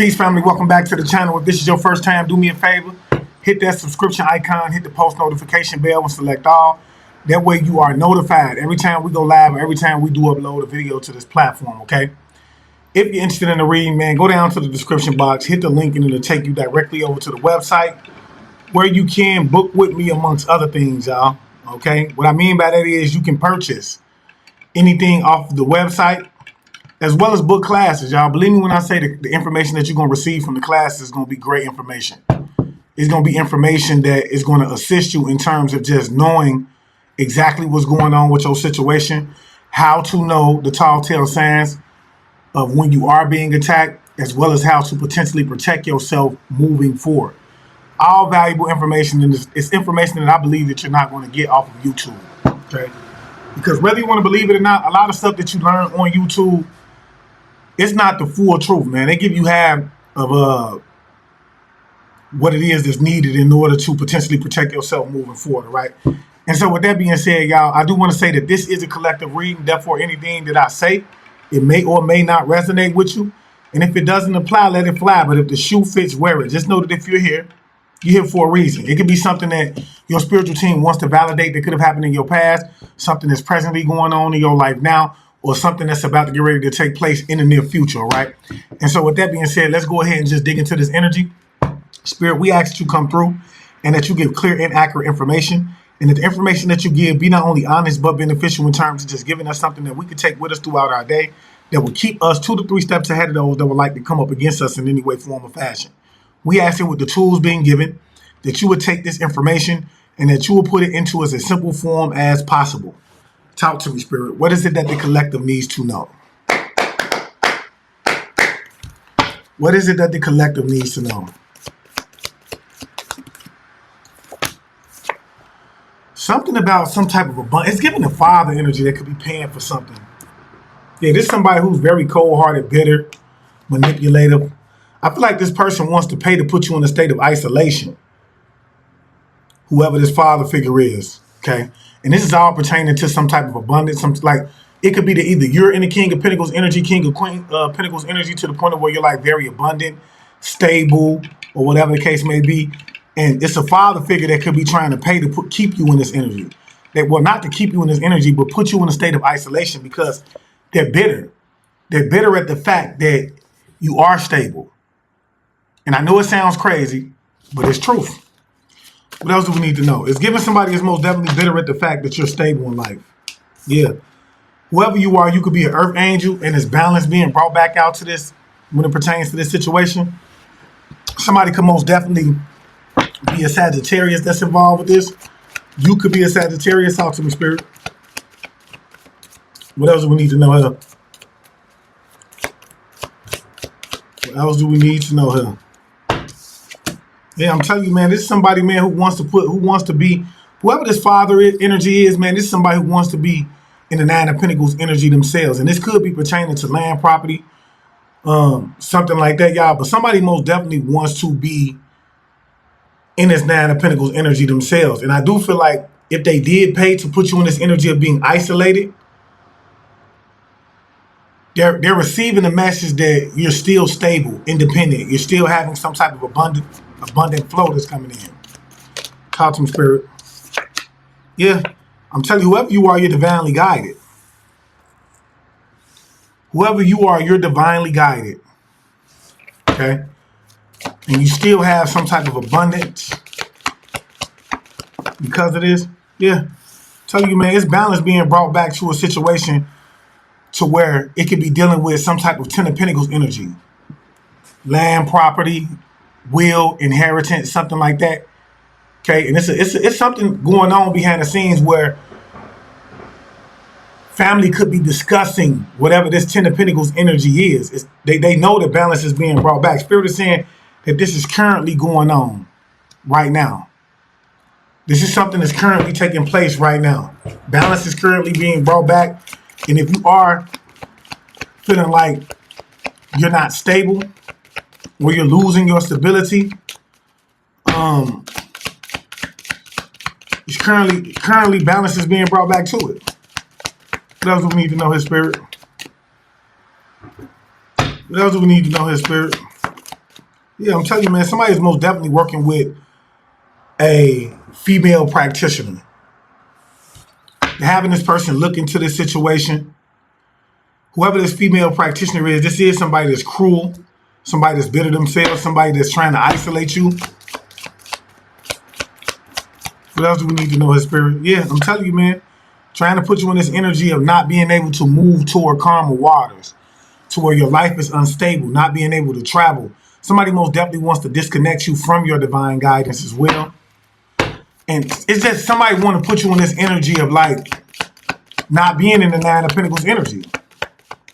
Peace, family. Welcome back to the channel. If this is your first time, do me a favor. Hit that subscription icon, hit the post notification bell and select all. That way you are notified every time we go live or every time we do upload a video to this platform, okay? If you're interested in the reading, man, go down to the description box, hit the link, and it'll take you directly over to the website where you can book with me amongst other things, y'all, okay? What I mean by that is you can purchase anything off the website, as well as book classes, y'all. Believe me when I say the information that you're going to receive from the classes is going to be great information. It's going to be information that is going to assist you in terms of just knowing exactly what's going on with your situation, how to know the tall tale signs of when you are being attacked, as well as how to potentially protect yourself moving forward. All valuable information, and it's information that I believe that you're not going to get off of YouTube, okay? Because whether you want to believe it or not, a lot of stuff that you learn on YouTube, it's not the full truth, man. They give you half of what it is that's needed in order to potentially protect yourself moving forward, right? And so with that being said, y'all, I do want to say that this is a collective reading. Therefore, anything that I say, it may or may not resonate with you. And if it doesn't apply, let it fly. But if the shoe fits, wear it. Just know that if you're here for a reason. It could be something that your spiritual team wants to validate that could have happened in your past, something that's presently going on in your life now, or something that's about to get ready to take place in the near future, right? And so with that being said, let's go ahead and just dig into this energy. Spirit, we ask that you come through and that you give clear and accurate information, and that the information that you give be not only honest but beneficial in terms of just giving us something that we can take with us throughout our day that will keep us 2 to 3 steps ahead of those that would like to come up against us in any way, form, or fashion. We ask that with the tools being given, that you would take this information and that you will put it into as a simple form as possible. Talk to me, Spirit. What is it that the collective needs to know? What is it that the collective needs to know? Something about some type of abundance. It's giving the father energy that could be paying for something. Yeah, this is somebody who's very cold-hearted, bitter, manipulative. I feel like this person wants to pay to put you in a state of isolation. Whoever this father figure is, okay? And this is all pertaining to some type of abundance. It could be that either you're in the King of Pentacles energy, King of Pentacles energy, to the point of where you're like very abundant, stable, or whatever the case may be. And it's a father figure that could be trying to pay to keep you in this energy. Not to keep you in this energy, but put you in a state of isolation because they're bitter. They're bitter at the fact that you are stable. And I know it sounds crazy, but it's truth. What else do we need to know? It's giving somebody that's most definitely bitter at the fact that you're stable in life. Yeah. Whoever you are, you could be an earth angel, and it's balance being brought back out to this when it pertains to this situation. Somebody could most definitely be a Sagittarius that's involved with this. You could be a Sagittarius. Talk to me, Spirit. What else do we need to know here? What else do we need to know here? Yeah, I'm telling you, man, this is somebody, man, who wants to be, whoever this father energy is, man, this is somebody who wants to be in the 9 of Pentacles energy themselves. And this could be pertaining to land, property, something like that, y'all. But somebody most definitely wants to be in this 9 of Pentacles energy themselves. And I do feel like if they did pay to put you in this energy of being isolated, they're receiving the message that you're still stable, independent. You're still having some type of abundant flow that's coming in. Talk to me, Spirit. Yeah, I'm telling you, whoever you are, you're divinely guided. Whoever you are, you're divinely guided. Okay? And you still have some type of abundance because of this. Yeah. I'm telling you, man, it's balance being brought back to a situation to where it could be dealing with some type of 10 of Pentacles energy. Land, property, will, inheritance, something like that. Okay, and it's something going on behind the scenes where family could be discussing whatever this 10 of Pentacles energy is. They know that balance is being brought back. Spirit is saying that this is currently going on right now. This is something that's currently taking place right now. Balance is currently being brought back. And if you are feeling like you're not stable, or you're losing your stability, it's currently balance is being brought back to it. What else do we need to know, his spirit? What else do we need to know, his spirit? Yeah, I'm telling you, man, somebody is most definitely working with a female practitioner. Having this person look into this situation, whoever this female practitioner is, this is somebody that's cruel, somebody that's bitter themselves, somebody that's trying to isolate you. What else do we need to know, his spirit? Yeah, I'm telling you, man, trying to put you in this energy of not being able to move toward calmer waters, to where your life is unstable, not being able to travel. Somebody most definitely wants to disconnect you from your divine guidance as well. And it's just somebody want to put you in this energy of like not being in the Nine of Pentacles energy.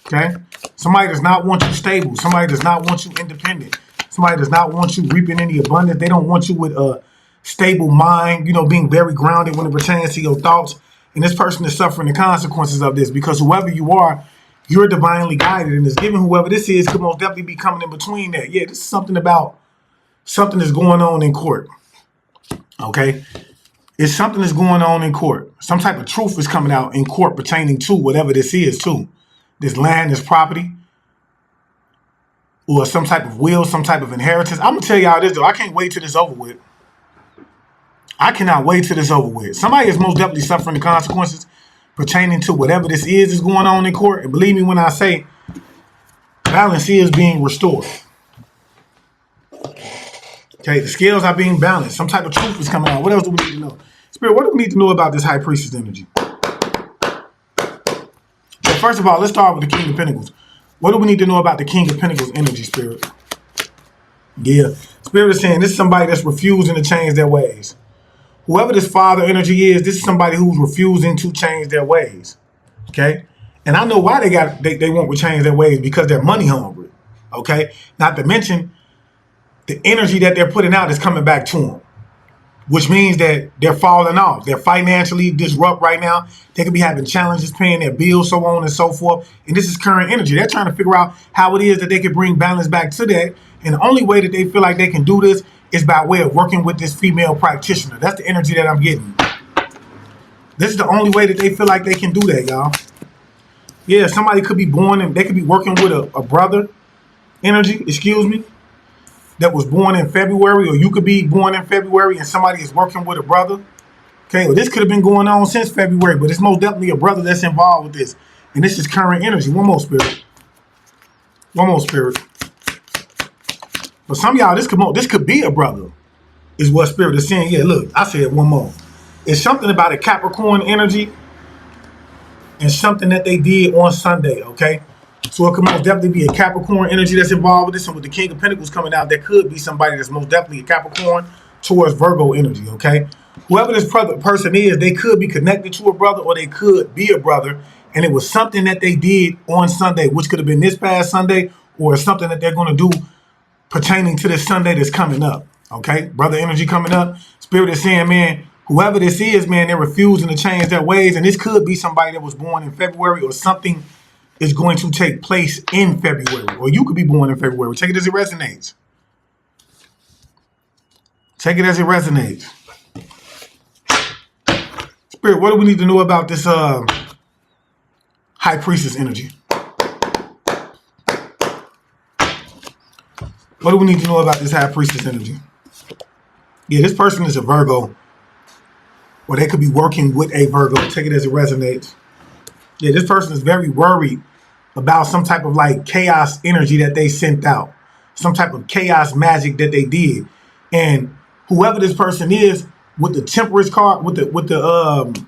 Okay? Somebody does not want you stable. Somebody does not want you independent. Somebody does not want you reaping any abundance. They don't want you with a stable mind, you know, being very grounded when it pertains to your thoughts. And this person is suffering the consequences of this because whoever you are, you're divinely guided. And it's given whoever this is could most definitely be coming in between that. Yeah, this is something about something that's going on in court. Okay? It's something that's going on in court. Some type of truth is coming out in court pertaining to whatever this is too. This land, this property, or some type of will, some type of inheritance. I'm going to tell y'all this, though. I can't wait till this over with. I cannot wait till this over with. Somebody is most definitely suffering the consequences pertaining to whatever this is going on in court. And believe me when I say balance is being restored. Okay, the scales are being balanced. Some type of truth is coming out. What else do we need to know? Spirit, what do we need to know about this High Priestess energy? So first of all, let's start with the King of Pentacles. What do we need to know about the King of Pentacles energy, Spirit? Yeah, Spirit is saying this is somebody that's refusing to change their ways. Whoever this father energy is, this is somebody who's refusing to change their ways. Okay? And I know why they won't change their ways, because they're money hungry. Okay? Not to mention the energy that they're putting out is coming back to them, which means that they're falling off. They're financially disrupt right now. They could be having challenges paying their bills, so on and so forth. And this is current energy. They're trying to figure out how it is that they can bring balance back to that. And the only way that they feel like they can do this is by way of working with this female practitioner. That's the energy that I'm getting. This is the only way that they feel like they can do that, y'all. Yeah, somebody could be born and they could be working with a brother energy, excuse me, that was born in February, or you could be born in February and somebody is working with a brother. Okay, well, this could have been going on since February, but it's most definitely a brother that's involved with this. And this is current energy. One more, Spirit. One more, Spirit. For some of y'all, this could be a brother, is what Spirit is saying. Yeah, look, I said one more. It's something about a Capricorn energy and something that they did on Sunday, okay? So it could most definitely be a Capricorn energy that's involved with this. And with the King of Pentacles coming out, there could be somebody that's most definitely a Capricorn towards Virgo energy, okay? Whoever this person is, they could be connected to a brother, or they could be a brother. And it was something that they did on Sunday, which could have been this past Sunday, or something that they're going to do pertaining to this Sunday that's coming up, okay? Brother energy coming up. Spirit is saying, man, whoever this is, man, they're refusing to change their ways. And this could be somebody that was born in February, or something is going to take place in February. Or you could be born in February. Take it as it resonates. Take it as it resonates. Spirit, what do we need to know about this High Priestess energy? What do we need to know about this High Priestess energy? Yeah, this person is a Virgo. Or they could be working with a Virgo. Take it as it resonates. Yeah, this person is very worried about some type of like chaos energy that they sent out. Some type of chaos magic that they did. And whoever this person is, with the Temperance card, with the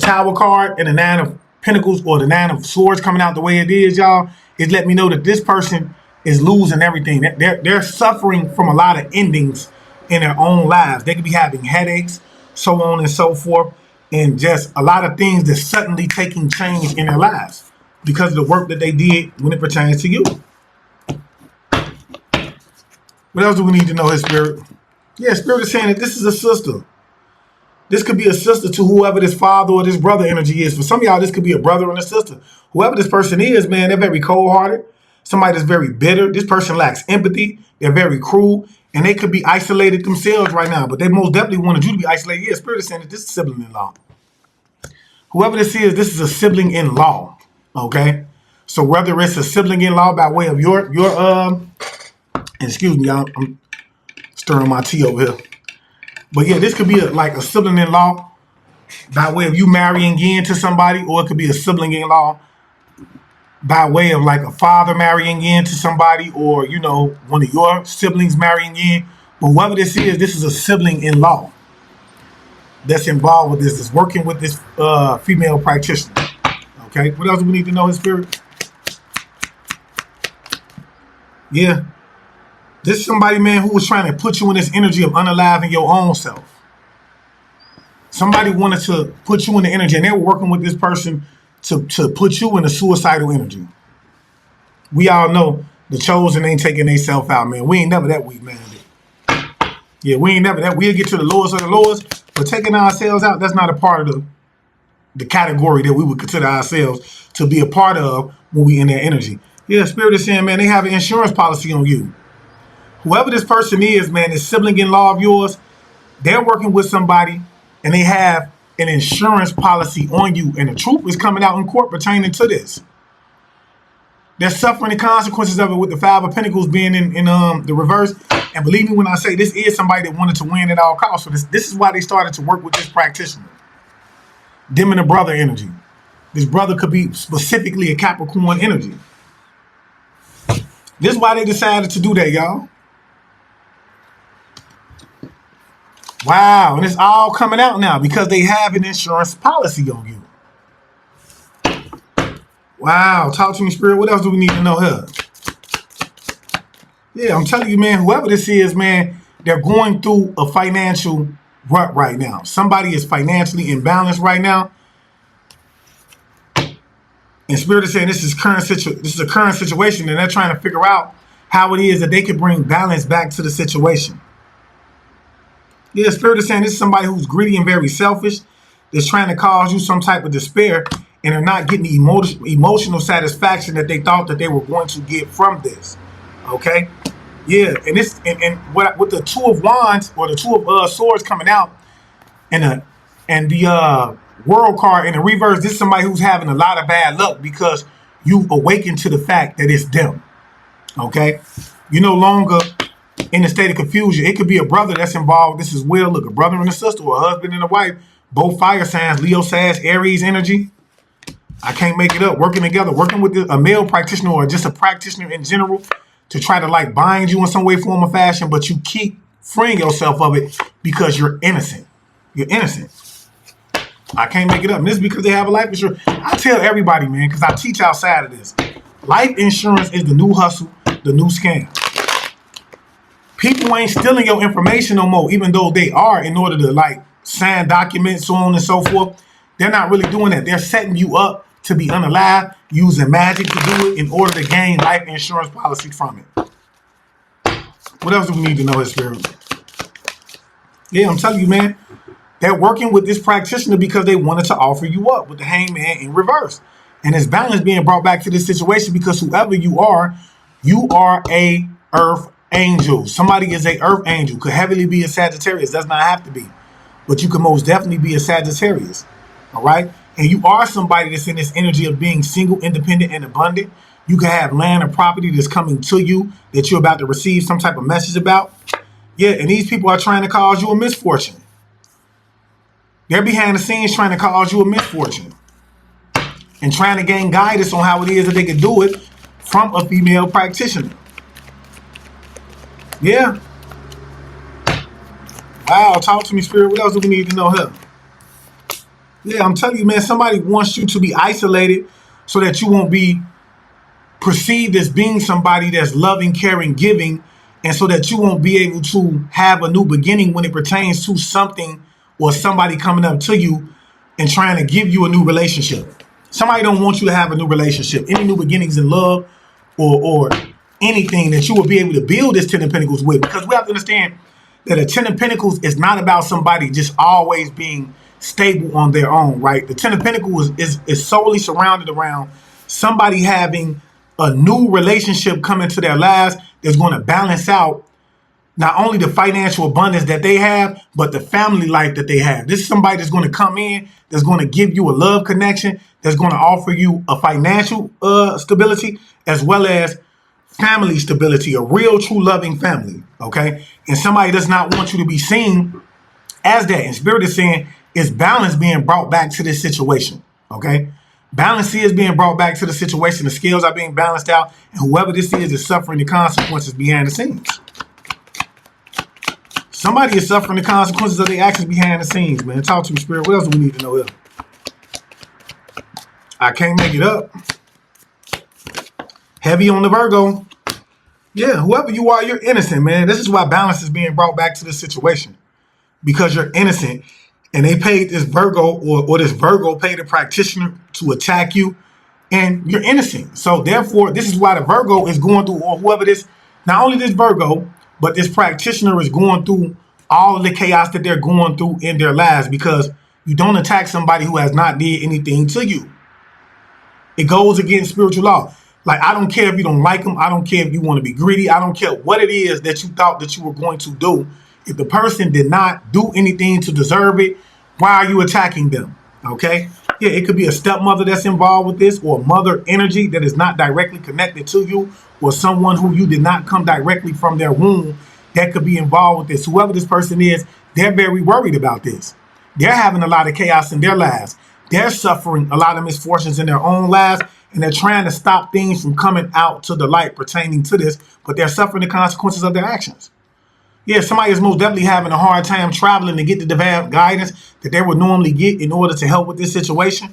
Tower card and the Nine of Pentacles, or the Nine of Swords coming out the way it is, y'all, is let me know that this person is losing everything. They're suffering from a lot of endings in their own lives. They could be having headaches, so on and so forth, and just a lot of things that's suddenly taking change in their lives because of the work that they did when it pertains to you. What else do we need to know, his Spirit? Yeah, Spirit is saying that this is a sister. This could be a sister to whoever this father or this brother energy is. For some of y'all, this could be a brother and a sister. Whoever this person is, man, they're very cold-hearted. Somebody that's very bitter. This person lacks empathy. They're very cruel. And they could be isolated themselves right now. But they most definitely wanted you to be isolated. Yeah, Spirit is saying that this is sibling-in-law. Whoever this is a sibling-in-law. Okay? So whether it's a sibling-in-law by way of your And excuse me, y'all, I'm stirring my tea over here. But yeah, this could be like a sibling-in-law by way of you marrying in to somebody, or it could be a sibling-in-law by way of like a father marrying in to somebody, or, you know, one of your siblings marrying in. But whoever this is a sibling-in-law that's involved with this, is working with this female practitioner. Okay, what else do we need to know in spirit? Yeah, this is somebody, man, who was trying to put you in this energy of unaliving your own self. Somebody wanted to put you in the energy, and they were working with this person to put you in a suicidal energy. We all know the chosen ain't taking themselves out, man. We ain't never that weak, man. Yeah, we ain't never that. We'll get to the lowest of the lowest, but taking ourselves out, that's not a part of the category that we would consider ourselves to be a part of when we in their energy. Yeah, Spirit is saying, man, they have an insurance policy on you. Whoever this person is, man, this sibling-in-law of yours, they're working with somebody and they have an insurance policy on you, and the truth is coming out in court pertaining to this. They're suffering the consequences of it, with the Five of Pentacles being in the reverse. And believe me when I say this is somebody that wanted to win at all costs. So this is why they started to work with this practitioner. Them and the brother energy. This brother could be specifically a Capricorn energy. This is why they decided to do that, y'all. Wow, and it's all coming out now because they have an insurance policy on you. Wow, talk to me, Spirit. What else do we need to know here? Yeah, I'm telling you, man, whoever this is, man, they're going through a financial rut right now. Somebody is financially imbalanced right now. And Spirit is saying this is a current situation, and they're trying to figure out how it is that they can bring balance back to the situation. Yeah, Spirit is saying this is somebody who's greedy and very selfish, that's trying to cause you some type of despair, and they're not getting the emotional satisfaction that they thought that they were going to get from this. Okay? Yeah, and this and with the Two of Wands or the Two of Swords coming out, and the World card in the reverse, this is somebody who's having a lot of bad luck because you've awakened to the fact that it's them. Okay? You're no longer in a state of confusion. It could be a brother that's involved with this as well. Look, a brother and a sister, or a husband and a wife, both fire signs, Leo, Sag, Aries energy. I can't make it up. Working together, working with a male practitioner or just a practitioner in general to try to like bind you in some way, form, or fashion, but you keep freeing yourself of it because you're innocent. You're innocent. I can't make it up. And this is because they have a life insurance. I tell everybody, man, because I teach outside of this. Life insurance is the new hustle, the new scam. People ain't stealing your information no more, even though they are, in order to like sign documents, so on and so forth. They're not really doing that. They're setting you up to be unalive, using magic to do it in order to gain life insurance policy from it. What else do we need to know, Spirit? Yeah, I'm telling you, man. They're working with this practitioner because they wanted to offer you up with the Hangman in reverse. And it's balance being brought back to this situation because whoever you are a earth angel. Somebody is a earth angel. Could heavily be a Sagittarius. Does not have to be. But you can most definitely be a Sagittarius. All right? And you are somebody that's in this energy of being single, independent, and abundant. You can have land or property that's coming to you that you're about to receive some type of message about. Yeah, and these people are trying to cause you a misfortune. They're behind the scenes trying to cause you a misfortune and trying to gain guidance on how it is that they can do it from a female practitioner. Yeah. Wow, talk to me, Spirit. What else do we need to know here? Yeah, I'm telling you, man, somebody wants you to be isolated so that you won't be perceived as being somebody that's loving, caring, giving, and so that you won't be able to have a new beginning when it pertains to something or somebody coming up to you and trying to give you a new relationship. Somebody don't want you to have a new relationship, any new beginnings in love or anything that you will be able to build this Ten of Pentacles with. Because we have to understand that a Ten of Pentacles is not about somebody just always being stable on their own, right? The Ten of Pentacles is solely surrounded around somebody having a new relationship come into their lives that's going to balance out not only the financial abundance that they have, but the family life that they have. This is somebody that's going to come in, that's going to give you a love connection, that's going to offer you a financial stability, as well as family stability, a real, true, loving family, okay? And somebody does not want you to be seen as that. And Spirit is saying it's balance being brought back to this situation, okay? Balance is being brought back to the situation. The scales are being balanced out, and whoever this is suffering the consequences behind the scenes. Somebody is suffering the consequences of their actions behind the scenes, man. Talk to me, Spirit. What else do we need to know here? I can't make it up. Heavy on the Virgo. Yeah, whoever you are, you're innocent, man. This is why balance is being brought back to this situation. Because you're innocent. And they paid this Virgo or this Virgo paid a practitioner to attack you. And you're innocent. So therefore, this is why the Virgo is going through, or whoever this, not only this Virgo, but this practitioner is going through all of the chaos that they're going through in their lives, because you don't attack somebody who has not did anything to you. It goes against spiritual law. Like, I don't care if you don't like them. I don't care if you want to be greedy. I don't care what it is that you thought that you were going to do. If the person did not do anything to deserve it, why are you attacking them? Okay? Yeah, it could be a stepmother that's involved with this, or mother energy that is not directly connected to you, or someone who you did not come directly from their womb that could be involved with this. Whoever this person is, they're very worried about this. They're having a lot of chaos in their lives. They're suffering a lot of misfortunes in their own lives, and they're trying to stop things from coming out to the light pertaining to this, but they're suffering the consequences of their actions. Yeah, somebody is most definitely having a hard time traveling to get the divine guidance that they would normally get in order to help with this situation.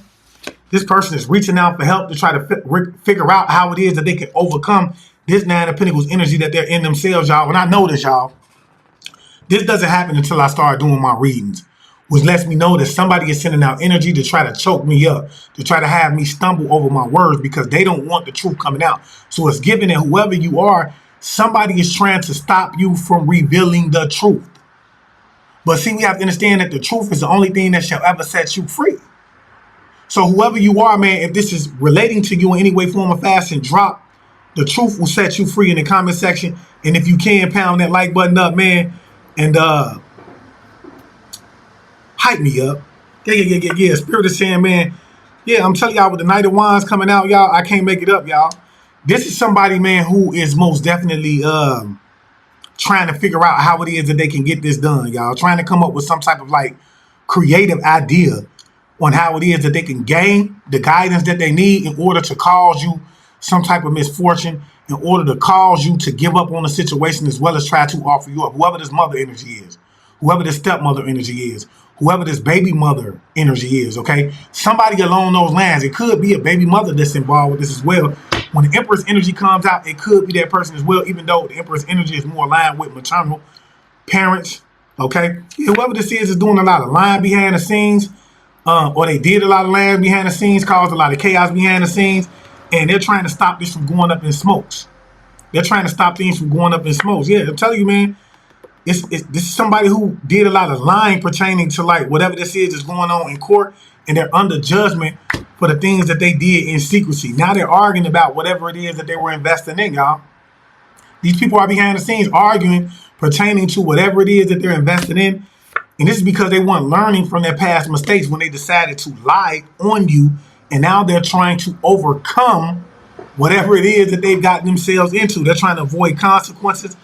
This person is reaching out for help to try to figure out how it is that they can overcome this Nine of Pentacles energy that they're in themselves, y'all. And I know this, y'all. This doesn't happen until I start doing my readings, which lets me know that somebody is sending out energy to try to choke me up, to try to have me stumble over my words because they don't want the truth coming out. So it's given that whoever you are, somebody is trying to stop you from revealing the truth. But see, we have to understand that the truth is the only thing that shall ever set you free. So whoever you are, man, if this is relating to you in any way, form, or fashion, drop. The truth will set you free in the comment section. And if you can, pound that like button up, man, and hype me up. Yeah. Spirit is saying, man, yeah, I'm telling y'all, with the Knight of Wands coming out, y'all, I can't make it up, y'all. This is somebody, man, who is most definitely trying to figure out how it is that they can get this done, y'all. Trying to come up with some type of like creative idea on how it is that they can gain the guidance that they need in order to cause you some type of misfortune, in order to cause you to give up on the situation, as well as try to offer you up. Whoever this mother energy is, whoever this stepmother energy is, whoever this baby mother energy is, okay? Somebody along those lines. It could be a baby mother that's involved with this as well. When the Empress energy comes out, it could be that person as well, even though the Empress energy is more aligned with maternal parents, okay? Whoever this is doing a lot of lying behind the scenes, or they did a lot of lying behind the scenes, caused a lot of chaos behind the scenes, and they're trying to stop this from going up in smokes. They're trying to stop things from going up in smokes. Yeah, I'm telling you, man, this is somebody who did a lot of lying pertaining to like whatever this is going on in court, and they're under judgment for the things that they did in secrecy. Now they're arguing about whatever it is that they were investing in, y'all. These people are behind the scenes arguing pertaining to whatever it is that they're investing in. And this is because they weren't learning from their past mistakes when they decided to lie on you. And now they're trying to overcome whatever it is that they've gotten themselves into. They're trying to avoid consequences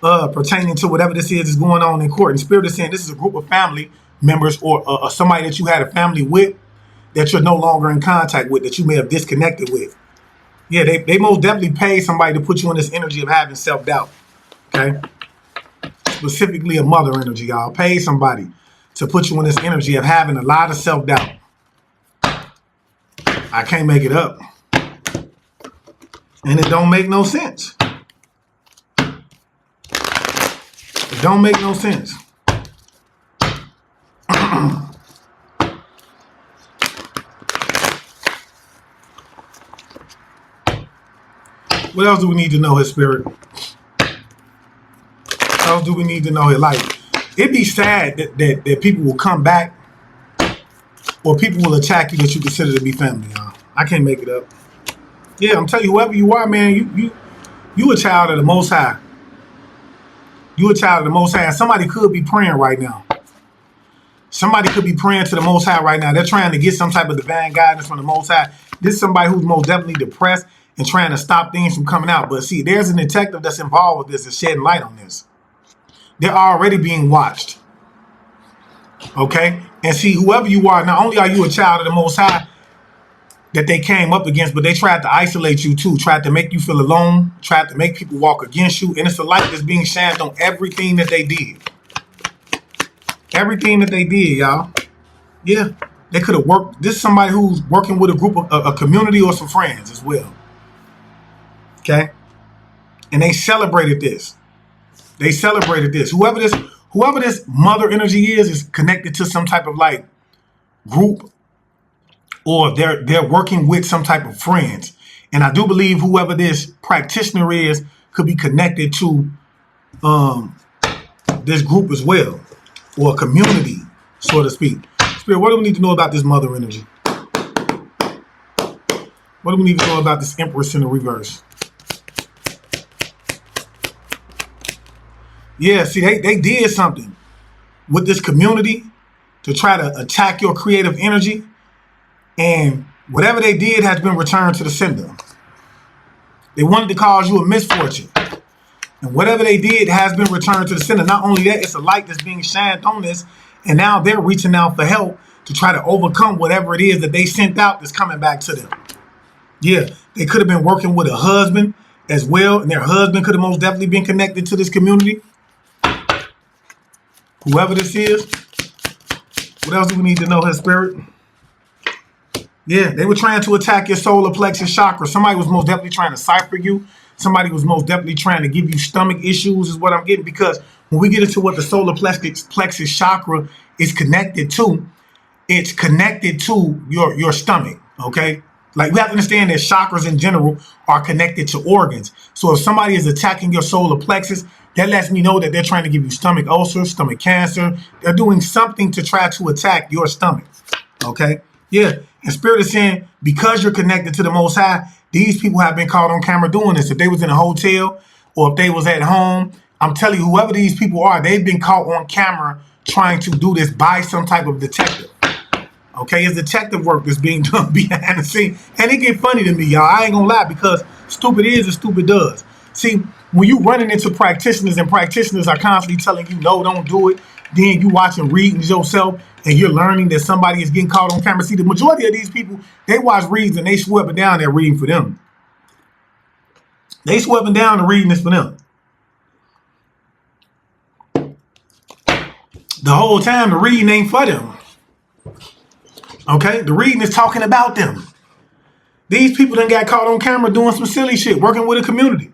pertaining to whatever this is going on in court. And Spirit is saying this is a group of family members or somebody that you had a family with that you're no longer in contact with, that you may have disconnected with. Yeah, they most definitely paid somebody to put you in this energy of having self-doubt, okay? Specifically a mother energy, y'all. Paid somebody to put you in this energy of having a lot of self-doubt. I can't make it up. And it don't make no sense. It don't make no sense. What else do we need to know, his spirit? What else do we need to know, his life? It'd be sad that people will come back or people will attack you that you consider to be family, y'all. I can't make it up. Yeah, I'm telling you, whoever you are, man, you a child of the Most High. You a child of the Most High. And somebody could be praying right now. Somebody could be praying to the Most High right now. They're trying to get some type of divine guidance from the Most High. This is somebody who's most definitely depressed and trying to stop things from coming out. But see, there's a detective that's involved with this, that's shedding light on this. They're already being watched. Okay? And see, whoever you are, not only are you a child of the Most High that they came up against, but they tried to isolate you too, tried to make you feel alone, tried to make people walk against you. And it's a light that's being shined on everything that they did. Everything that they did, y'all. Yeah. They could have worked. This is somebody who's working with a group of a community or some friends as well. Okay? And they celebrated this. They celebrated this. Whoever this mother energy is connected to some type of like group, or they're working with some type of friends. And I do believe whoever this practitioner is could be connected to this group as well, or a community, so to speak. Spirit, what do we need to know about this mother energy? What do we need to know about this Empress in the reverse? Yeah, see, they did something with this community to try to attack your creative energy. And whatever they did has been returned to the sender. They wanted to cause you a misfortune. And whatever they did has been returned to the sender. Not only that, it's a light that's being shined on this. And now they're reaching out for help to try to overcome whatever it is that they sent out that's coming back to them. Yeah, they could have been working with a husband as well. And their husband could have most definitely been connected to this community. Whoever this is. What else do we need to know, her spirit? Yeah, they were trying to attack your solar plexus chakra. Somebody was most definitely trying to cipher you. Somebody was most definitely trying to give you stomach issues is what I'm getting. Because when we get into what the solar plexus chakra is connected to, it's connected to your stomach, okay? Like, we have to understand that chakras in general are connected to organs. So if somebody is attacking your solar plexus, that lets me know that they're trying to give you stomach ulcers, stomach cancer. They're doing something to try to attack your stomach, okay? Yeah, and Spirit is saying, because you're connected to the Most High, these people have been caught on camera doing this. If they was in a hotel or if they was at home, I'm telling you, whoever these people are, they've been caught on camera trying to do this by some type of detective. Okay, it's detective work that's being done behind the scene. And it get funny to me, y'all. I ain't gonna lie, because stupid is and stupid does. See, when you running into practitioners and practitioners are constantly telling you, no, don't do it, then you watching readings yourself and you're learning that somebody is getting caught on camera. See, the majority of these people, they watch readings and they swear up and down that reading for them. They swear up and down the reading is for them. The whole time the reading ain't for them. Okay? The reading is talking about them. These people done got caught on camera doing some silly shit, working with a community.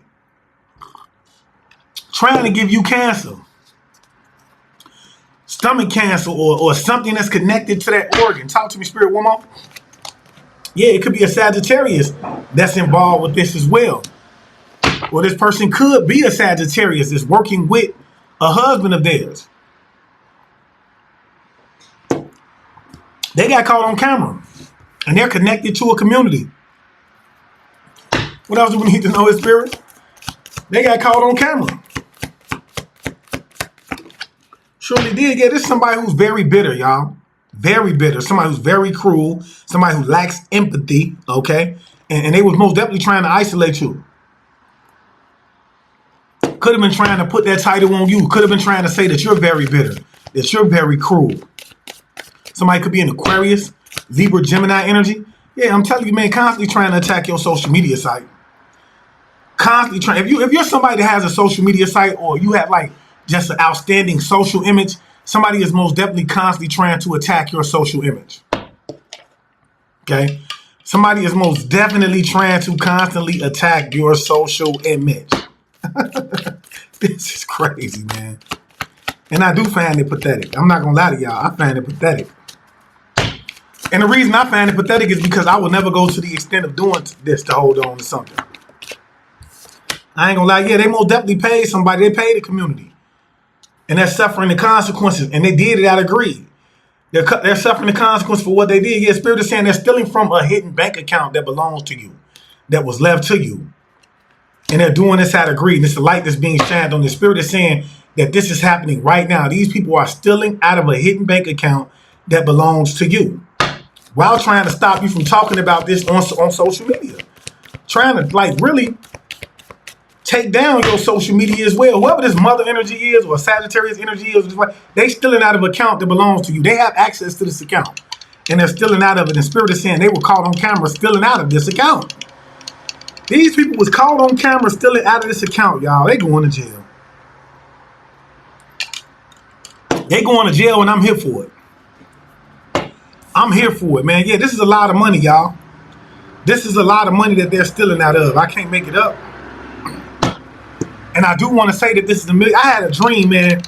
Trying to give you cancer. Stomach cancer or something that's connected to that organ. Talk to me, Spirit, one more. Yeah, it could be a Sagittarius that's involved with this as well. Or this person could be a Sagittarius that's working with a husband of theirs. They got caught on camera and they're connected to a community. What else do we need to know, Spirit? They got caught on camera. Surely did. Yeah, this is somebody who's very bitter, y'all. Very bitter. Somebody who's very cruel. Somebody who lacks empathy, okay? And they was most definitely trying to isolate you. Could have been trying to put that title on you. Could have been trying to say that you're very bitter, that you're very cruel. Somebody could be an Aquarius, Libra, Gemini energy. Yeah, I'm telling you, man, constantly trying to attack your social media site. Constantly trying. If you're somebody that has a social media site, or you have like just an outstanding social image, somebody is most definitely constantly trying to attack your social image. Okay? Somebody is most definitely trying to constantly attack your social image. This is crazy, man. And I do find it pathetic. I'm not going to lie to y'all. I find it pathetic. And the reason I find it pathetic is because I will never go to the extent of doing this to hold on to something. I ain't going to lie. Yeah, they most definitely paid somebody. They paid the community. And they're suffering the consequences. And they did it out of greed. They're suffering the consequences for what they did. Yeah, Spirit is saying they're stealing from a hidden bank account that belongs to you, that was left to you. And they're doing this out of greed. And it's the light that's being shined on. The Spirit is saying that this is happening right now. These people are stealing out of a hidden bank account that belongs to you, while trying to stop you from talking about this on social media. trying to like really take down your social media as well. Whoever this mother energy is or Sagittarius energy is, they stealing out of an account that belongs to you. They have access to this account. And they're stealing out of it. And Spirit is saying they were caught on camera stealing out of this account. These people was caught on camera stealing out of this account, y'all. They going to jail. They going to jail and I'm here for it. I'm here for it, man. Yeah, this is a lot of money, y'all. This is a lot of money that they're stealing out of. I can't make it up. And I do want to say that this is I had a dream, man,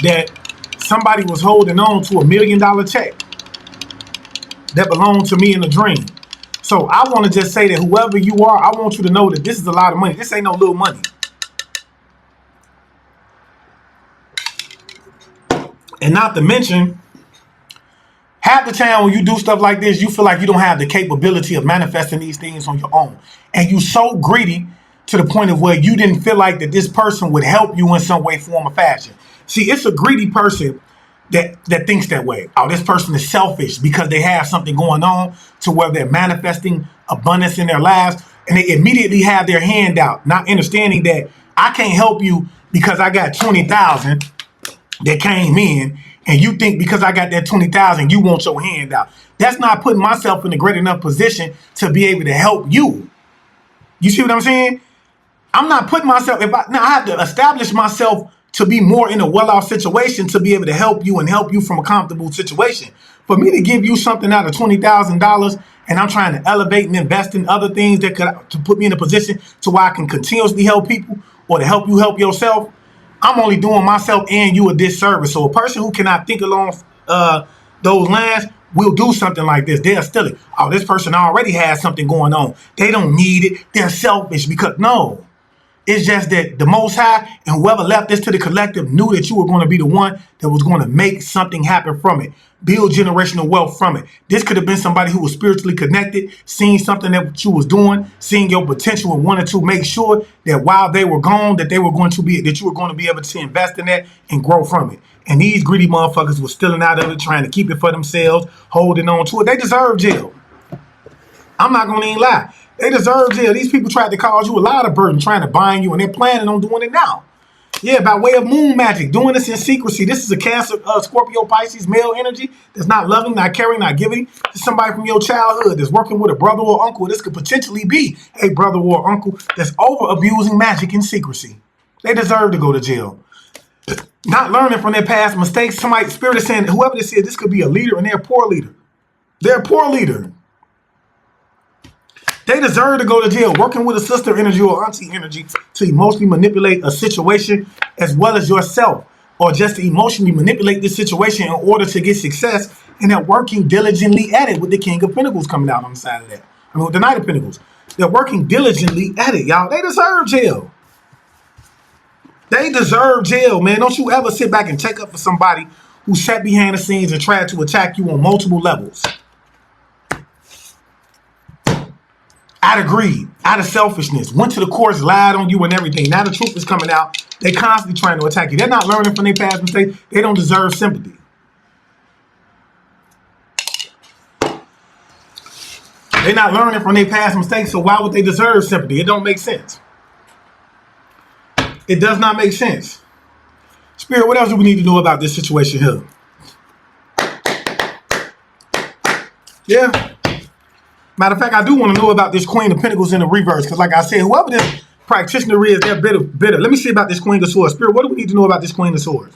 that somebody was holding on to $1 million check that belonged to me in a dream. So I want to just say that whoever you are, I want you to know that this is a lot of money. This ain't no little money. And not to mention, half the time when you do stuff like this, you feel like you don't have the capability of manifesting these things on your own. And you so greedy to the point of where you didn't feel like that this person would help you in some way, form, or fashion. See, it's a greedy person that thinks that way. Oh, this person is selfish because they have something going on to where they're manifesting abundance in their lives, and they immediately have their hand out, not understanding that I can't help you because I got 20,000 that came in, and you think because I got that 20,000, you want your hand out. That's not putting myself in a great enough position to be able to help you. You see what I'm saying? I'm not putting myself, I have to establish myself to be more in a well-off situation to be able to help you and help you from a comfortable situation. For me to give you something out of $20,000 and I'm trying to elevate and invest in other things that could to put me in a position to where I can continuously help people or to help you help yourself, I'm only doing myself and you a disservice. So a person who cannot think along those lines will do something like this. They'll steal it. Oh, this person already has something going on. They don't need it. They're selfish because no. It's just that the Most High and whoever left this to the collective knew that you were going to be the one that was going to make something happen from it, build generational wealth from it. This could have been somebody who was spiritually connected, seeing something that you was doing, seeing your potential and wanted to make sure that while they were gone, that you were going to be able to invest in that and grow from it. And these greedy motherfuckers were stealing out of it, trying to keep it for themselves, holding on to it. They deserve jail. I'm not going to even lie. They deserve jail. These people tried to cause you a lot of burden, trying to bind you, and they're planning on doing it now. Yeah, by way of moon magic, doing this in secrecy. This is a Cancer, Scorpio, Pisces, male energy that's not loving, not caring, not giving. This is somebody from your childhood that's working with a brother or uncle. This could potentially be a brother or uncle that's over abusing magic in secrecy. They deserve to go to jail. Not learning from their past mistakes. Somebody, Spirit is saying, whoever this is, this could be a leader, and they're a poor leader. They're a poor leader. They deserve to go to jail, working with a sister energy or auntie energy to emotionally manipulate a situation as well as yourself, or just to emotionally manipulate this situation in order to get success, and they're working diligently at it with the King of Pentacles coming out on the side of that. I mean, with the Knight of Pentacles. They're working diligently at it, y'all. They deserve jail. They deserve jail, man. Don't you ever sit back and take up for somebody who sat behind the scenes and tried to attack you on multiple levels. Out of greed, out of selfishness, went to the courts, lied on you and everything. Now the truth is coming out. They constantly trying to attack you. They're not learning from their past mistakes. They don't deserve sympathy. They're not learning from their past mistakes, so why would they deserve sympathy? It don't make sense. It does not make sense. Spirit, what else do we need to know about this situation here? Yeah. Matter of fact, I do want to know about this Queen of Pentacles in the reverse. Because like I said, whoever this practitioner is, they're bitter. Let me see about this Queen of Swords. Spirit, what do we need to know about this Queen of Swords?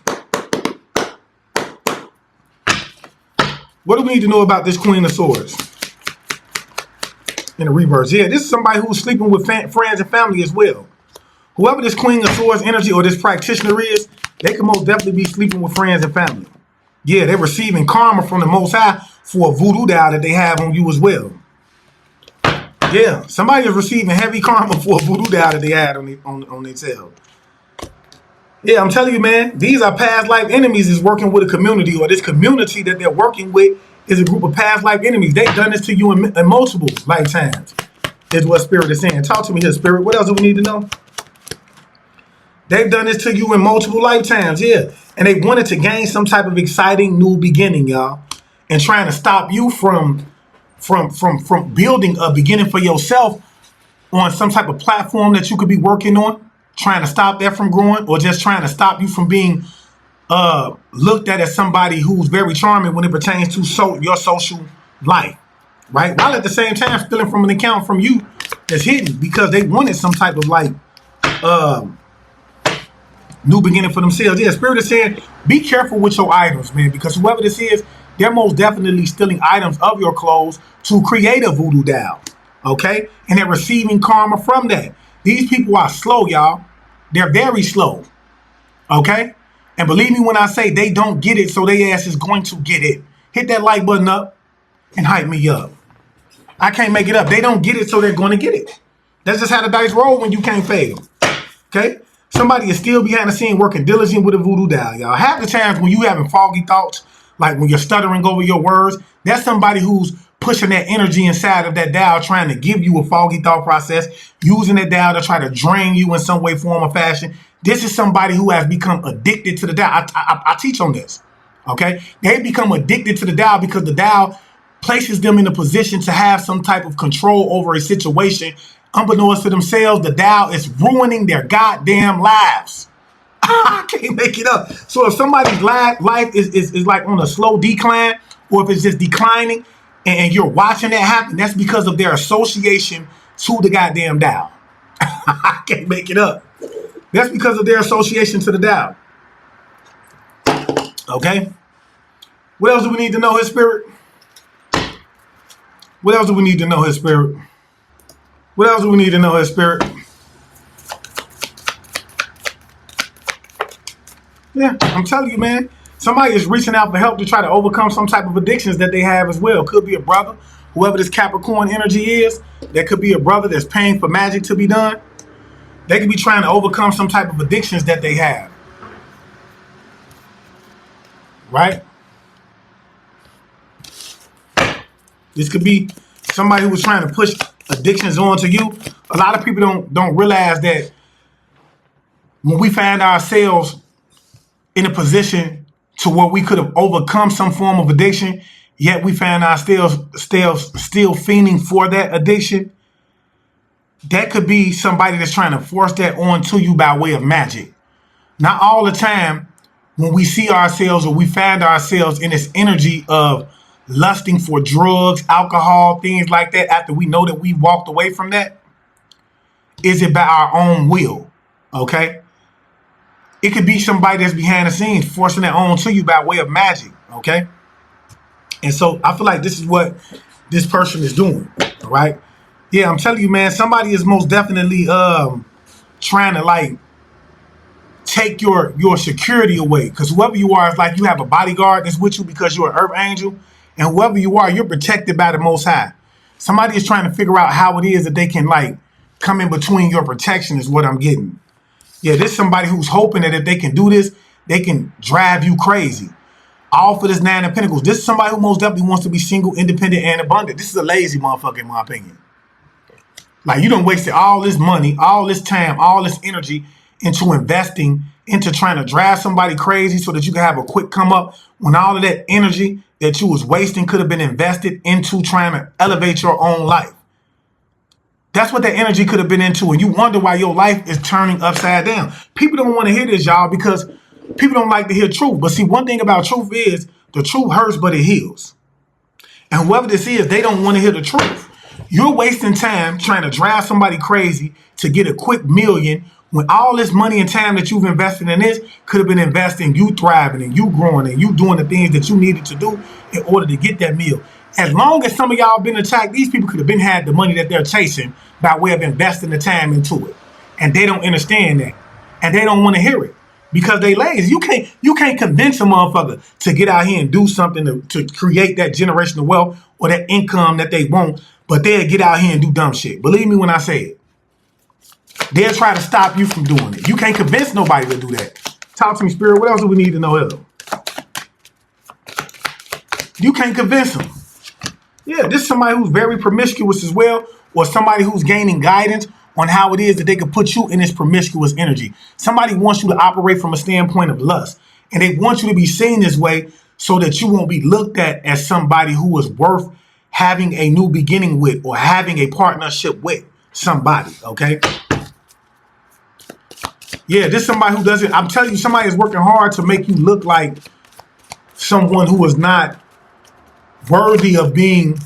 What do we need to know about this Queen of Swords in the reverse? Yeah, this is somebody who's sleeping with friends and family as well. Whoever this Queen of Swords energy or this practitioner is, they can most definitely be sleeping with friends and family. Yeah, they're receiving karma from the Most High for a voodoo doll that they have on you as well. Yeah, somebody is receiving heavy karma for a voodoo doll that they had on themselves. Yeah, I'm telling you, man, these are past life enemies is working with a community, or this community that they're working with is a group of past life enemies. They've done this to you in multiple lifetimes, is what Spirit is saying. Talk to me here, Spirit. What else do we need to know? They've done this to you in multiple lifetimes, yeah. And they wanted to gain some type of exciting new beginning, y'all, and trying to stop you from building a beginning for yourself on some type of platform that you could be working on, trying to stop that from growing, or just trying to stop you from being looked at as somebody who's very charming when it pertains to your social life, right? While at the same time stealing from an account from you that's hidden because they wanted some type of like new beginning for themselves. Yeah, Spirit is saying, be careful with your items, man, because whoever this is, they're most definitely stealing items of your clothes to create a voodoo doll, okay? And they're receiving karma from that. These people are slow, y'all. They're very slow, okay? And believe me when I say they don't get it, so they ass is going to get it. Hit that like button up and hype me up. I can't make it up. They don't get it, so they're going to get it. That's just how the dice roll when you can't fade them, okay? Somebody is still behind the scene working diligent with a voodoo doll, y'all. Half the times when you having foggy thoughts, like when you're stuttering over your words, that's somebody who's pushing that energy inside of that dial, trying to give you a foggy thought process, using that dial to try to drain you in some way, form, or fashion. This is somebody who has become addicted to the dial. I teach on this, okay? They become addicted to the dial because the dial places them in a position to have some type of control over a situation. Unbeknownst to themselves, the dial is ruining their goddamn lives. I can't make it up. So if somebody's life is like on a slow decline, or if it's just declining, and you're watching that happen, that's because of their association to the goddamn dial. I can't make it up. That's because of their association to the dial. Okay? What else do we need to know, his spirit? What else do we need to know, his spirit? What else do we need to know, his spirit? Yeah, I'm telling you, man. Somebody is reaching out for help to try to overcome some type of addictions that they have as well. Could be a brother, whoever this Capricorn energy is. That could be a brother that's paying for magic to be done. They could be trying to overcome some type of addictions that they have. Right? This could be somebody who was trying to push addictions onto you. A lot of people don't realize that when we find ourselves in a position to where we could have overcome some form of addiction, yet we find ourselves still fiending for that addiction, that could be somebody that's trying to force that onto you by way of magic. Not all the time when we see ourselves or we find ourselves in this energy of lusting for drugs, alcohol, things like that, after we know that we walked away from that, is it by our own will, okay? It could be somebody that's behind the scenes forcing that on to you by way of magic, okay? And so I feel like this is what this person is doing, all right? Yeah, I'm telling you, man, somebody is most definitely trying to like take your security away, because whoever you are is like you have a bodyguard that's with you because you're an earth angel, and whoever you are, you're protected by the Most High. Somebody is trying to figure out how it is that they can like come in between your protection is what I'm getting. Yeah, this is somebody who's hoping that if they can do this, they can drive you crazy. All for this Nine of Pentacles. This is somebody who most definitely wants to be single, independent, and abundant. This is a lazy motherfucker, in my opinion. Like, you done wasted all this money, all this time, all this energy into investing, into trying to drive somebody crazy so that you can have a quick come up, when all of that energy that you was wasting could have been invested into trying to elevate your own life. That's what that energy could have been into, and you wonder why your life is turning upside down. People don't want to hear this, y'all, because people don't like to hear truth. But see, one thing about truth is the truth hurts, but it heals. And whoever this is, they don't want to hear the truth. You're wasting time trying to drive somebody crazy to get a quick million, when all this money and time that you've invested in this could have been invested in you thriving and you growing and you doing the things that you needed to do in order to get that meal. As long as some of y'all been attacked, these people could have been had the money that they're chasing by way of investing the time into it. And they don't understand that. And they don't want to hear it because they lazy. You can't convince a motherfucker to get out here and do something to create that generational wealth or that income that they want, but they'll get out here and do dumb shit. Believe me when I say it. They'll try to stop you from doing it. You can't convince nobody to do that. Talk to me, Spirit. What else do we need to know here? You can't convince them. Yeah, this is somebody who's very promiscuous as well, or somebody who's gaining guidance on how it is that they can put you in this promiscuous energy. Somebody wants you to operate from a standpoint of lust, and they want you to be seen this way so that you won't be looked at as somebody who is worth having a new beginning with or having a partnership with. somebody, okay? Yeah, this is somebody who doesn't, I'm telling you, somebody is working hard to make you look like someone who is not worthy of being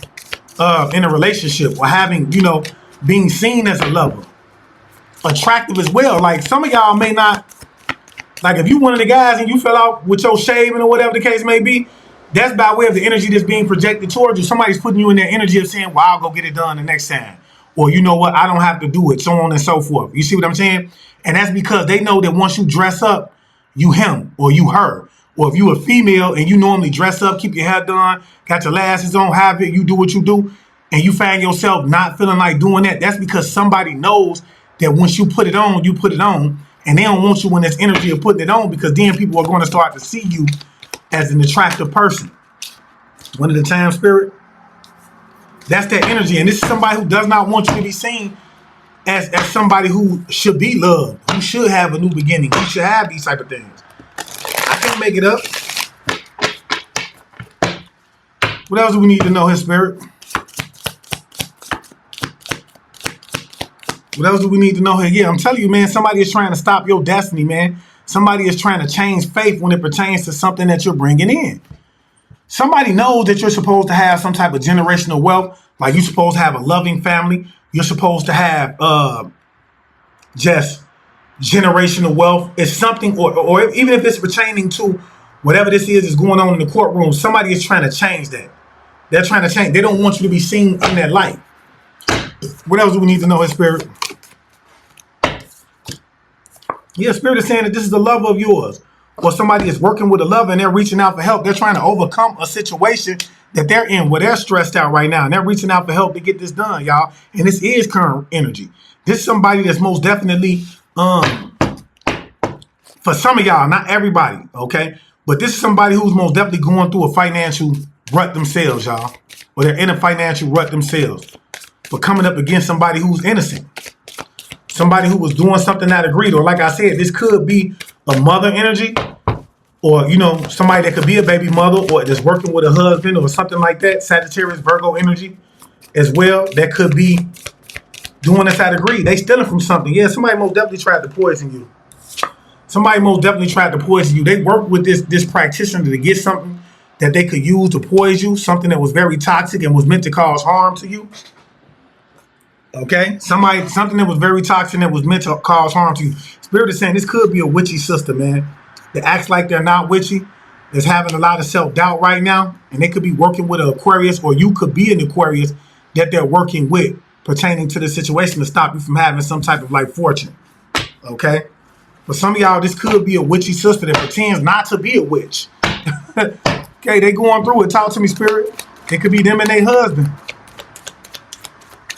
in a relationship or having, you know, being seen as a lover. Attractive as well. Like some of y'all may not, like if you one of the guys and you fell out with your shaving or whatever the case may be, that's by way of the energy that's being projected towards you. Somebody's putting you in that energy of saying, well, I'll go get it done the next time. Or you know what, I don't have to do it, so on and so forth. You see what I'm saying? And that's because they know that once you dress up, you him or you her. Or if you a female and you normally dress up, keep your hair done, got your lashes on, have it, you do what you do, and you find yourself not feeling like doing that, that's because somebody knows that once you put it on, you put it on. And they don't want you in this energy of putting it on because then people are going to start to see you as an attractive person. One at a time, spirit. That's that energy. And this is somebody who does not want you to be seen as somebody who should be loved, who should have a new beginning, who should have these type of things. I can't make it up. What else do we need to know here, spirit? What else do we need to know here? Yeah, I'm telling you, man, somebody is trying to stop your destiny, man. Somebody is trying to change faith when it pertains to something that you're bringing in. Somebody knows that you're supposed to have some type of generational wealth, like you're supposed to have a loving family. You're supposed to have just generational wealth. It's something, or even if it's pertaining to whatever this is going on in the courtroom, somebody is trying to change that. They're trying to change. They don't want you to be seen in that light. What else do we need to know, his spirit? Yeah, spirit is saying that this is the love of yours. Or somebody is working with a lover and they're reaching out for help. They're trying to overcome a situation that they're in where they're stressed out right now. And they're reaching out for help to get this done, y'all. And this is current energy. This is somebody that's most definitely, for some of y'all, not everybody, okay? But this is somebody who's most definitely going through a financial rut themselves, y'all. Or they're in a financial rut themselves. For coming up against somebody who's innocent. Somebody who was doing something not agreed. Or like I said, this could be a mother energy. Or, you know, somebody that could be a baby mother or that's working with a husband or something like that. Sagittarius, Virgo energy as well. That could be doing this out of greed. They stealing from something. Yeah, somebody most definitely tried to poison you. Somebody most definitely tried to poison you. They worked with this practitioner to get something that they could use to poison you. Something that was very toxic and was meant to cause harm to you. Okay, something that was very toxic that was meant to cause harm to you. Spirit is saying this could be a witchy sister, man, that acts like they're not witchy, that's having a lot of self-doubt right now, and they could be working with an Aquarius, or you could be an Aquarius that they're working with pertaining to the situation to stop you from having some type of like fortune. Okay, for some of y'all, this could be a witchy sister that pretends not to be a witch. Okay, they going through it. Talk to me, spirit. It could be them and their husband.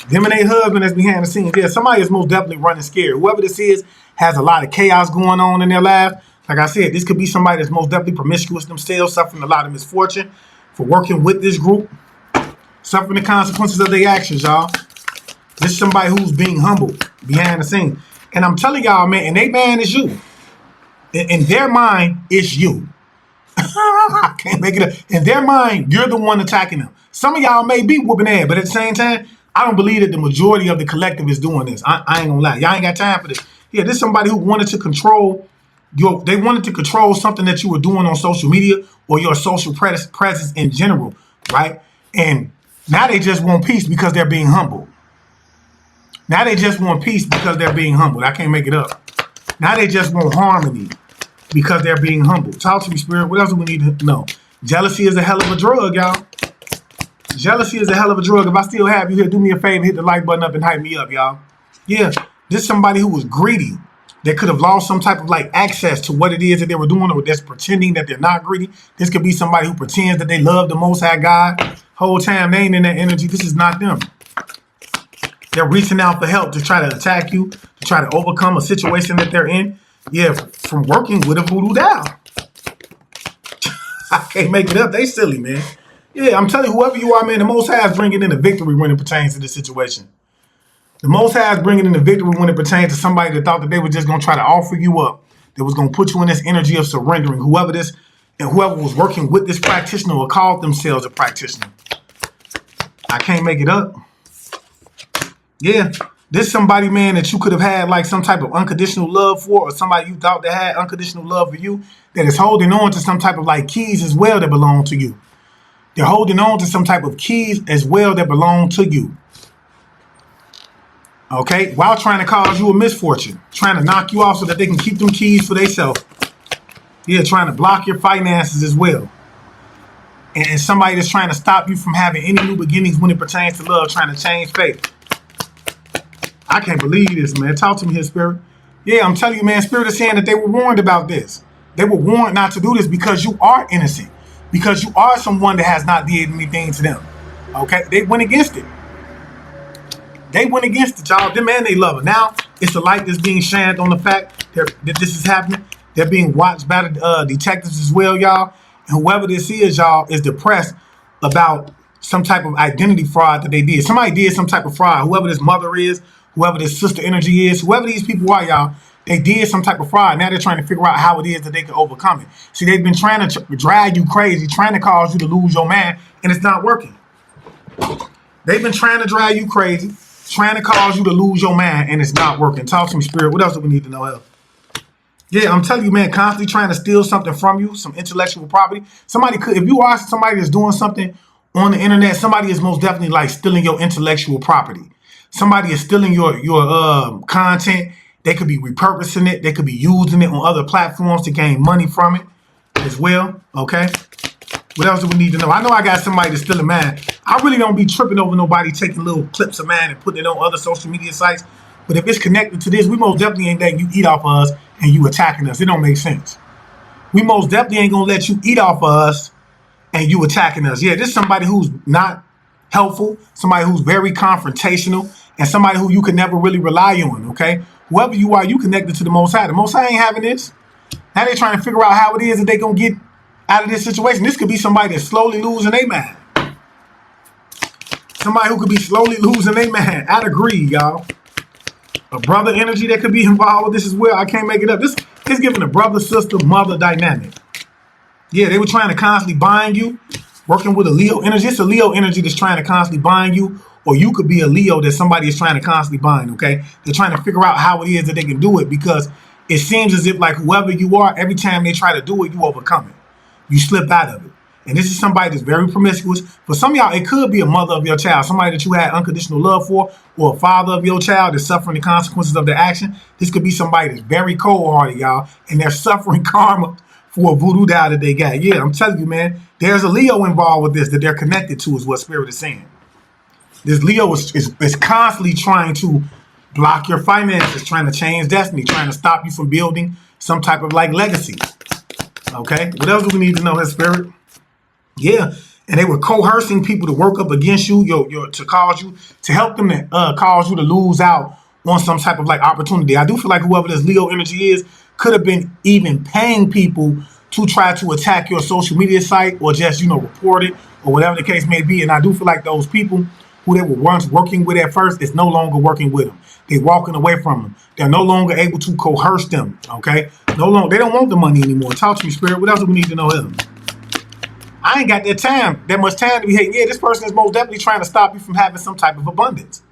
Them and their husband that's behind the scenes. Yeah, somebody is most definitely running scared. Whoever this is has a lot of chaos going on in their life. Like I said, this could be somebody that's most definitely promiscuous themselves, suffering a lot of misfortune for working with this group, suffering the consequences of their actions, y'all. This is somebody who's being humbled behind the scenes. And I'm telling y'all, man, and they man is you. In their mind, it's you. I can't make it up. In their mind, you're the one attacking them. Some of y'all may be whooping ass, but at the same time, I don't believe that the majority of the collective is doing this. I ain't gonna lie. Y'all ain't got time for this. Yeah, this is somebody who wanted to control they wanted to control something that you were doing on social media or your social presence in general, right? And now they just want peace because they're being humble. Now they just want peace because they're being humbled. I can't make it up. Now they just want harmony because they're being humble. Talk to me, spirit. What else do we need to know? Jealousy is a hell of a drug, y'all. Jealousy is a hell of a drug. If I still have you here, do me a favor, hit the like button up and hype me up, y'all. Yeah, this is somebody who was greedy. They could have lost some type of like access to what it is that they were doing, or that's pretending that they're not greedy. This could be somebody who pretends that they love the Most High God. Whole time they ain't in that energy. This is not them. They're reaching out for help to try to attack you, to try to overcome a situation that they're in. Yeah, from working with a voodoo doll. I can't make it up. They silly, man. Yeah, I'm telling you, whoever you are, man, the Most High is bringing in a victory when it pertains to this situation. The Most High is bringing in a victory when it pertains to somebody that thought that they were just going to try to offer you up, that was going to put you in this energy of surrendering. Whoever was working with this practitioner or called themselves a practitioner. I can't make it up. Yeah, This somebody, man, that you could have had like some type of unconditional love for, or somebody you thought that had unconditional love for you, that is holding on to some type of like keys as well that belong to you. They're holding on to some type of keys as well that belong to you. Okay? While trying to cause you a misfortune. Trying to knock you off so that they can keep them keys for themselves. Yeah, trying to block your finances as well. And somebody that's trying to stop you from having any new beginnings when it pertains to love, trying to change fate. I can't believe this, man. Talk to me here, Spirit. Yeah, I'm telling you, man, Spirit is saying that they were warned about this. They were warned not to do this because you are innocent. Because you are someone that has not did anything to them. Okay? They went against it. They went against it, y'all. Them and they love it. Now, it's the light that's being shined on the fact that this is happening. They're being watched by the detectives as well, y'all. And whoever this is, y'all, is depressed about some type of identity fraud that they did. Somebody did some type of fraud. Whoever this mother is, whoever this sister energy is, whoever these people are, y'all, they did some type of fraud. Now they're trying to figure out how it is that they can overcome it. See, they've been trying to drag you crazy, trying to cause you to lose your man, and it's not working. They've been trying to drag you crazy, trying to cause you to lose your man, and it's not working. Talk to me, Spirit. What else do we need to know here? Yeah, I'm telling you, man, constantly trying to steal something from you, some intellectual property. Somebody could, if you are somebody that's doing something on the internet, somebody is most definitely like stealing your intellectual property. Somebody is stealing your content. They could be repurposing it. They could be using it on other platforms to gain money from it as well. Okay. What else do we need to know? I know I got somebody that's stealing mine. I really don't be tripping over nobody taking little clips of mine and putting it on other social media sites. But if it's connected to this, we most definitely ain't letting you eat off of us and you attacking us. It don't make sense. We most definitely ain't gonna let you eat off of us and you attacking us. Yeah, this is somebody who's not helpful, somebody who's very confrontational, and somebody who you can never really rely on, okay? Whoever you are, you connected to the Most High. The Most High ain't having this. Now they're trying to figure out how it is that they gonna get out of this situation. This could be somebody that's slowly losing their mind. Somebody who could be slowly losing their mind out of greed, y'all. A brother energy that could be involved with this as well. I can't make it up. This is giving a brother, sister, mother dynamic. Yeah, they were trying to constantly bind you, working with a Leo energy. It's a Leo energy that's trying to constantly bind you, or you could be a Leo that somebody is trying to constantly bind, okay? They're trying to figure out how it is that they can do it because it seems as if like whoever you are, every time they try to do it, you overcome it. You slip out of it. And this is somebody that's very promiscuous. For some of y'all, it could be a mother of your child, somebody that you had unconditional love for, or a father of your child that's suffering the consequences of their action. This could be somebody that's very cold-hearted, y'all, and they're suffering karma for a voodoo doll that they got. Yeah, I'm telling you, man, there's a Leo involved with this that they're connected to is what Spirit is saying. This Leo is constantly trying to block your finances, trying to change destiny, trying to stop you from building some type of like legacy. Okay, what else do we need to know here, Spirit? Yeah, and they were coercing people to work up against you, to cause you, to help them to cause you to lose out on some type of like opportunity. I do feel like whoever this Leo energy is could have been even paying people to try to attack your social media site or just, report it or whatever the case may be. And I do feel like those people who they were once working with at first is no longer working with them. They're walking away from them. They're no longer able to coerce them. Okay, no longer. They don't want the money anymore. Talk to me, Spirit. What else do we need to know here? I ain't got that much time to be hating. Yeah, this person is most definitely trying to stop you from having some type of abundance.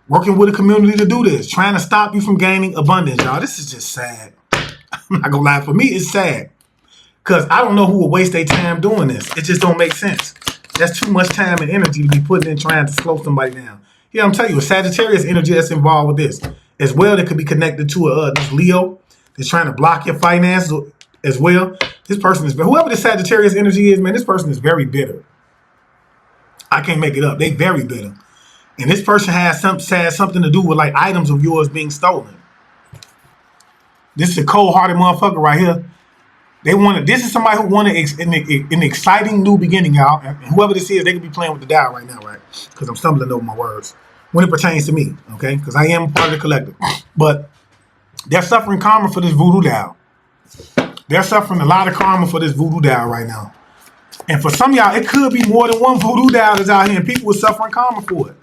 Working with a community to do this, trying to stop you from gaining abundance, y'all. This is just sad. I'm not gonna lie. For me, it's sad because I don't know who will waste their time doing this. It just don't make sense. That's too much time and energy to be putting in trying to slow somebody down. Yeah, I'm telling you, a Sagittarius energy that's involved with this as well. That could be connected to this Leo that's trying to block your finances as well. This person is, whoever the Sagittarius energy is, man, this person is very bitter. I can't make it up. They very bitter. And this person has something to do with like items of yours being stolen. This is a cold-hearted motherfucker right here. This is somebody who wanted an exciting new beginning, y'all. And whoever this is, they could be playing with the dial right now, right? Because I'm stumbling over my words. When it pertains to me, okay? Because I am part of the collective. But they're suffering karma for this voodoo dial. They're suffering a lot of karma for this voodoo dial right now. And for some of y'all, it could be more than one voodoo dial that's out here and people are suffering karma for it.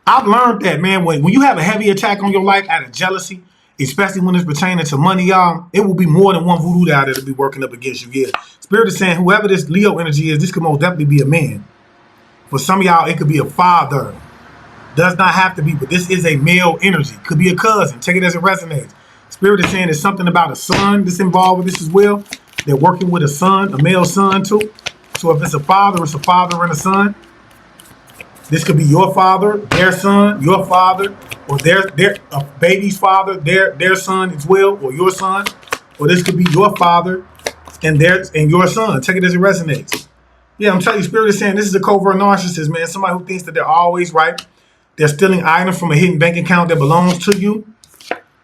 I've learned that, man, when you have a heavy attack on your life out of jealousy, especially when it's pertaining to money, y'all, it will be more than one voodoo dial that'll be working up against you. Yeah. Spirit is saying whoever this Leo energy is, this could most definitely be a man. For some of y'all, it could be a father. Does not have to be, but this is a male energy. Could be a cousin. Take it as it resonates. Spirit is saying there's something about a son that's involved with this as well. They're working with a son, a male son too. So if it's a father and a son. This could be your father, their son, your father, or their baby's father, their son as well, or your son. Or this could be your father and your son. Take it as it resonates. Yeah, I'm telling you, Spirit is saying this is a covert narcissist, man. Somebody who thinks that they're always right. They're stealing items from a hidden bank account that belongs to you.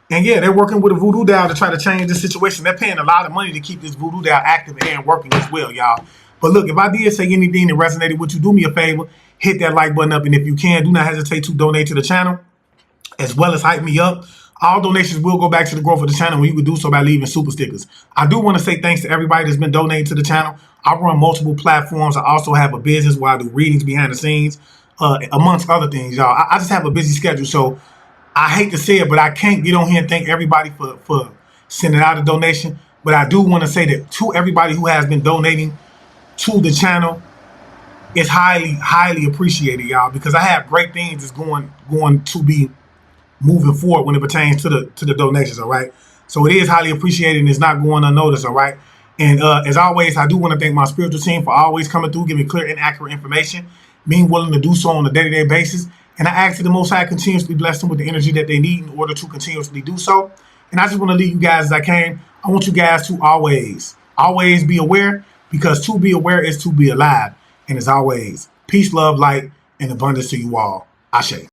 And yeah, they're working with a voodoo doll to try to change the situation. They're paying a lot of money to keep this voodoo doll active and working as well, y'all. But look, if I did say anything that resonated with you, do me a favor, hit that like button up. And if you can, do not hesitate to donate to the channel, as well as hype me up. All donations will go back to the growth of the channel, and you can do so by leaving super stickers. I do want to say thanks to everybody that's been donating to the channel. I run multiple platforms. I also have a business where I do readings behind the scenes, amongst other things, y'all. I just have a busy schedule, so I hate to say it, but I can't get on here and thank everybody for sending out a donation. But I do want to say that to everybody who has been donating to the channel, it's highly, highly appreciated, y'all, because I have great things that's going to be moving forward when it pertains to the donations, all right? So it is highly appreciated and it's not going unnoticed, all right? And as always, I do want to thank my spiritual team for always coming through, giving clear and accurate information, being willing to do so on a day-to-day basis. And I ask that the Most High continuously bless them with the energy that they need in order to continuously do so. And I just want to leave you guys as I came. I want you guys to always be aware, because to be aware is to be alive. And as always, peace, love, light, and abundance to you all. Ashe.